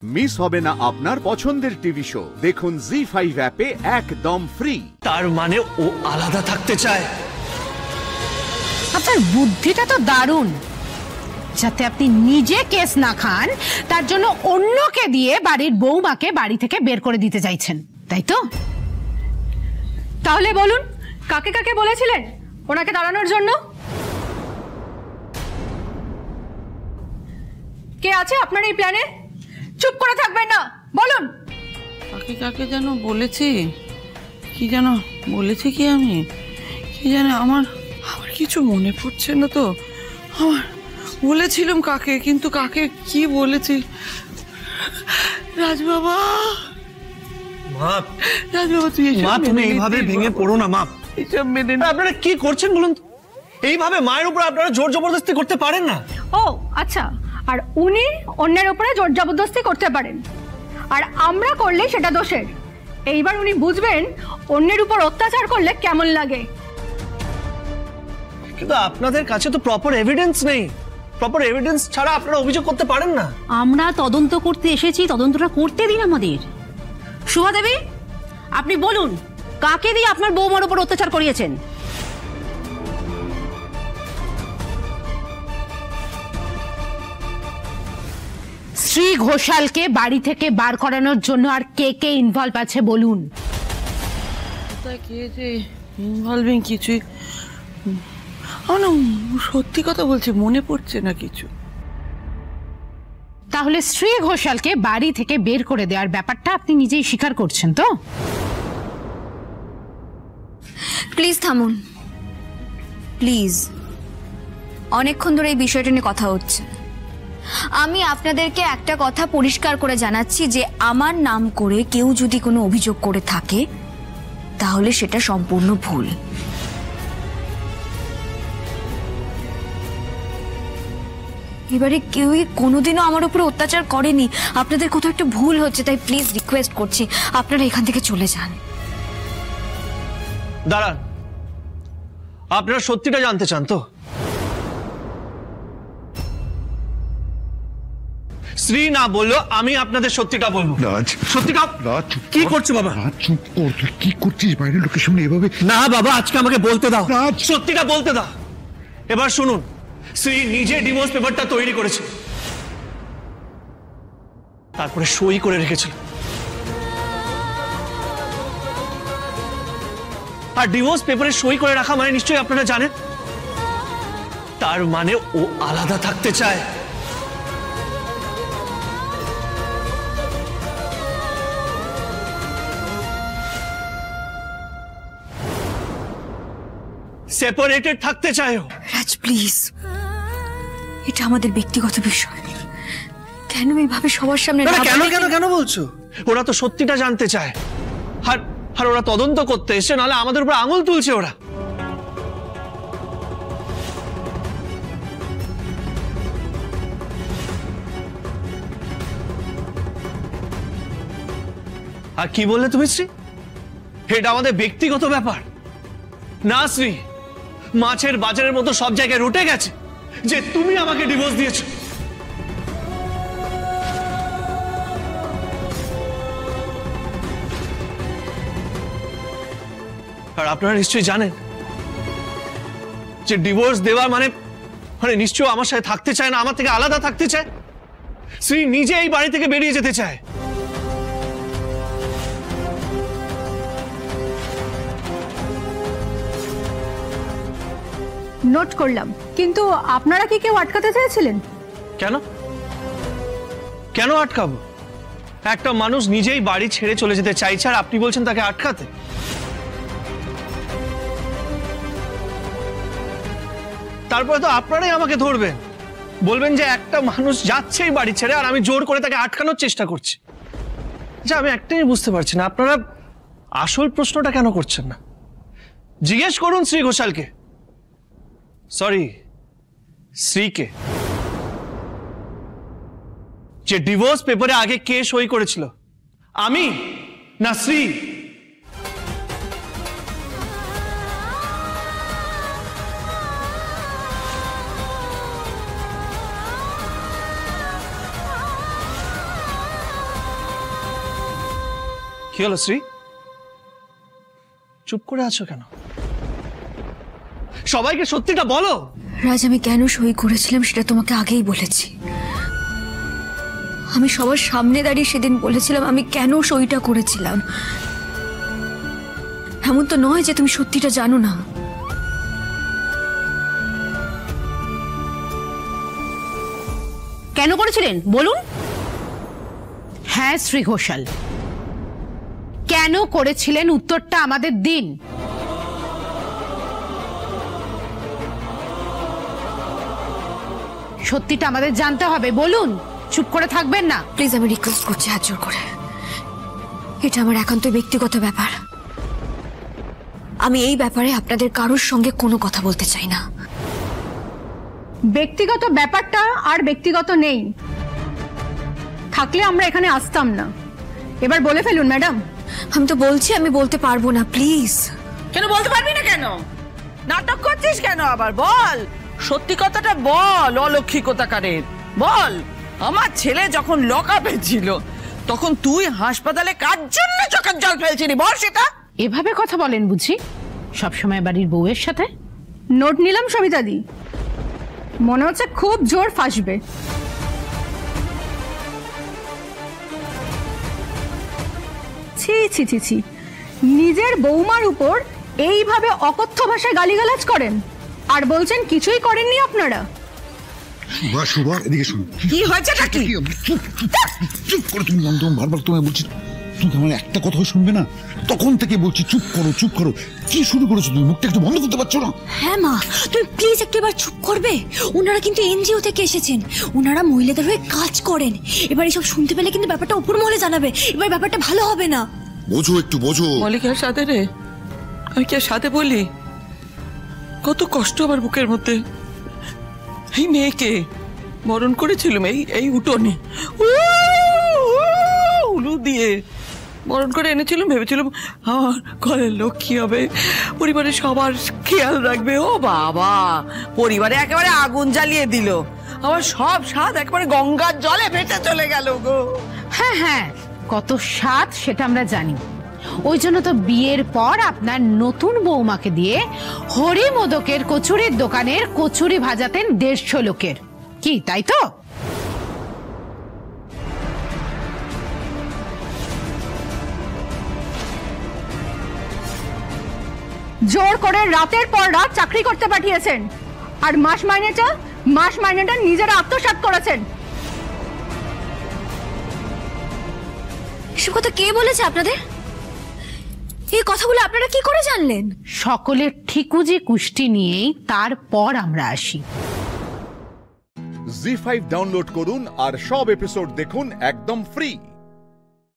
Miss হবে না আপনার পছন্দের টিভি শো। দেখুন জি5 অ্যাপে একদম ফ্রি। তার মানে ও আলাদা থাকতে চায়। আপনার বুদ্ধিটা তো দারুণ, যাতে আপনি নিজে কেস না খান তার জন্য অন্যকে দিয়ে বাড়ির বৌমাকে বাড়ি থেকে বের করে দিতে চাইছেন, তাই তো? তাহলে বলুন, কাকে কাকে বলেছিলেন ওনাকে দাঁড়ানোর জন্য? কে আছে আপনার এই প্ল্যানে? চুপ করে থাকবেন না, বলুন। কাকে কাকে যেন বলেছি, কি যেন বলেছি, কি আমি কি জানি, আমার কিছু মনে পড়ছে না তো। আমার বলেছিলাম কাকে, কিন্তু কাকে কি বলেছি। রাজবাবা, মা, রাজবাবা তুই মা তুমি এইভাবে ভেঙে পড়ো না মা। এসব মেনে আপনারা কি করছেন বলুন তো? এইভাবে মায়ের উপর আপনারা জোর জবরদস্তি করতে পারেন না। ও আচ্ছা, আর উনি অন্যের উপরে জোর জবরদস্তি করতে পারেন, আর আমরা করলে সেটা দোষের। এইবার উনি বুঝবেন অন্যের উপর অত্যাচার করলে কেমন লাগে। কিন্তু আপনাদের কাছে তো প্রপার এভিডেন্স নেই। প্রপার এভিডেন্স ছাড়া আপনারা অভিযোগ করতে পারেন না। আমরা তদন্ত করতে এসেছি, তদন্তটা করতে দিন আমাদের। শুভা দেবী, আপনি বলুন কাকে দিয়ে আপনার বৌমার উপর অত্যাচার করিয়েছেন? শ্রী ঘোষালকে বাড়ি থেকে বার করানোর জন্য আর কে কে ইনভলভ আছে বলুন। কে যে ইনভলভিং কিছুই, সত্যি কথা বলছি, মনে পড়ছে না কিছু। তাহলে শ্রী ঘোষালকে বাড়ি থেকে বের করে দেওয়ার ব্যাপারটা আপনি নিজেই স্বীকার করছেন তো? প্লিজ থামুন, প্লিজ। অনেকক্ষণ ধরে এই বিষয়টা নিয়ে কথা হচ্ছে। আমি আপনাদেরকে একটা কথা পরিষ্কার করে জানাচ্ছি যে আমার নাম করে কেউ যদি কোনো অভিযোগ করে থাকে তাহলে সেটা সম্পূর্ণ ভুল। এবারে কেউই কোনোদিনও আমার উপরে অত্যাচার করেনি। আপনাদের কোথাও একটা ভুল হচ্ছে, তাই প্লিজ রিকোয়েস্ট করছি আপনারা এখান থেকে চলে যান। দাঁড়ান, আপনারা সত্যিটা জানতে চান তো? শ্রী না বললো, আমি আপনাদের সত্যিটা বলবো। রাজ, সত্যিটা। রাজ কি করছো বাবা? রাজ চুপ কর, তুই কি করছিস বাইরের লোকের সামনে এভাবে? না বাবা, আজকে আমাকে বলতে দাও। রাজ, সত্যিটা বলতে দাও। এবার শুনুন, শ্রী নিজে ডিভোর্স পেপারটা তৈরি করেছে, তারপরে সই করে রেখেছিল। আর ডিভোর্স পেপারে সই করে রাখা মানে নিশ্চয়ই আপনারা জানেন, তার মানে ও আলাদা থাকতে চায়। সেপারেটেড থাকতে চায়। রাজ প্লিজ, এটা আমাদের ব্যক্তিগত বিষয়। কেন এইভাবে সবার সামনে? কেন কেন কেন বলছো? ওরা তো সত্যিটা জানতে চায়, আর ওরা তদন্ত করতে এসে, নাহলে আমাদের উপর আঙুল তুলছে ওরা। আর কি বললে তুমি শ্রী? এটা আমাদের ব্যক্তিগত ব্যাপার না শ্রী। মাছের বাজারের মতো সব জায়গায় রটে গেছে যে তুমি আমাকে ডিভোর্স দিয়েছো। আর আপনারা নিশ্চয়ই জানেন যে ডিভোর্স দেওয়া মানে নিশ্চয়ই আমার সাথে থাকতে চায় না, আমার থেকে আলাদা থাকতে চায়। শ্রী নিজে এই বাড়ি থেকে বেরিয়ে যেতে চায়। নোট করলাম, কিন্তু আপনারা কি কেউ আটকাতে চেয়েছিলেন? কেন কেন আটকাবো? একটা মানুষ নিজেই বাড়ি ছেড়ে চলে যেতে চাইছে, আর আপনি বলছেন তাকে আটকাতে? তারপরে তো আপনারাই আমাকে ধরবেন, বলবেন যে একটা মানুষ যাচ্ছেই বাড়ি ছেড়ে আর আমি জোর করে তাকে আটকানোর চেষ্টা করছি। আচ্ছা, আমি একটাই বুঝতে পারছি না, আপনারা আসল প্রশ্নটা কেন করছেন না? জিজ্ঞেস করুন শ্রী ঘোষালকে, সরি শ্রীকে, যে ডিভোর্স পেপারে আগে কে সই করেছিল, আমি না শ্রী? কি হলো শ্রী, চুপ করে আছো কেন? সবাইকে সত্যিটা বলো। রাজ, আমি কেন সই করেছিলাম সেটা তোমাকে আগেই বলেছি। আমি সবার সামনে দাঁড়িয়ে সেদিন বলেছিলাম আমি কেন সইটা করেছিলাম। এমন তো নয় যে তুমি সত্যিটা জানো না। কেন করেছিলেন বলুন? হ্যাঁ শ্রী ঘোষাল, কেন করেছিলেন উত্তরটা আমাদের দিন। সত্যিটা আমাদের জানতে হবে, বলুন, চুপ করে থাকবেন না। প্লিজ, আমি রিকোয়েস্ট করছি হাত জোর করে, এটা আমার একান্ত ব্যক্তিগত ব্যাপার। আমি এই ব্যাপারে আপনাদের কারোর সঙ্গে কোনো কথা বলতে চাই না। ব্যক্তিগত ব্যাপারটা আর ব্যক্তিগত নেই, থাকলে আমরা এখানে আসতাম না। এবার বলে ফেলুন ম্যাডাম। আমি তো বলছি আমি বলতে পারবো না, প্লিজ। কেন বলতে পারবি না? কেন নাটক করছিস কেন আবার? বল, সত্যি কথাটা বল। অলক্ষী কোথাকারের বল। আমার ছেলে যখন লকআপে ছিল তখন তুই হাসপাতালে কার জন্য চোখের জল ফেলছিলি? বল সেটা। এভাবে কথা বলেন বুঝি সবসময় বাড়ির বউয়ের সাথে? নোট নিলাম সবিতাদি, মনে হচ্ছে খুব জোর ফাঁসবে। ছি ছি ছি ছি, নিজের বৌমার উপর এইভাবে অকথ্য ভাষায় গালিগালাজ করেন আর বলছেন কিছুই করেননি আপনারা। শুভা শুভা এদিকে শুনো। কি হয়েছে নাকি? চুপ করো তুমি, একদম বারবার তোমায় বলছি, তুমি আমার একটা কথাও শুনবে না। তখন থেকে বলছি চুপ করো চুপ করো। কি শুরু করেছো তুমি? মুখটা একটু বন্ধ করতে পারছো না? হ্যাঁ মা, তুমি প্লিজ একটু এবার চুপ করবে? ওনারা কিন্তু এনজিও থেকে এসেছেন, ওনারা মহিলাদের হয়ে কাজ করেন। এবার এসব শুনতে পেলে কিন্তু ব্যাপারটা উপর মহলে জানাবে, এবার ব্যাপারটা ভালো হবে না। বোঝো একটু বোঝো। মল্লিকার সাথে রে, আমি কি আর সাথে বলি? কত কষ্ট আমার বুকের মধ্যে। এই মেয়েকে বরণ করেছিলাম এই উঠোনে উলু দিয়ে বরণ করে এনেছিলাম। ভেবেছিলাম আমার ঘরের লক্ষ্মী হবে, পরিবারের সবার খেয়াল রাখবে। ও বাবা, পরিবারে একেবারে আগুন জ্বালিয়ে দিল। আমার সব স্বাদ একেবারে গঙ্গার জলে ভেসে চলে গেল গো। হ্যাঁ হ্যাঁ, কত স্বাদ সেটা আমরা জানি। ওই জন্য তো বিয়ের পর আপনার নতুন বৌমাকে দিয়ে হরি মোদকের কচুরির দোকানের কচুরি ভাজাতেন 150 লোকের। কি তাই তো? জোর করে রাতের পর রাত চাকরি করতে পাঠিয়েছেন আর মাস মাইনেটা নিজেরা আত্মসাৎ করেছেন। এসব কথা কে বলেছে আপনাদের? এই কথাগুলো আপনারা কি করে জানলেন? সকলের ঠিকুজি কুষ্টি নিয়েই তারপর আমরা আসি। জি5 ডাউনলোড করুন আর সব এপিসোড দেখুন একদম ফ্রি।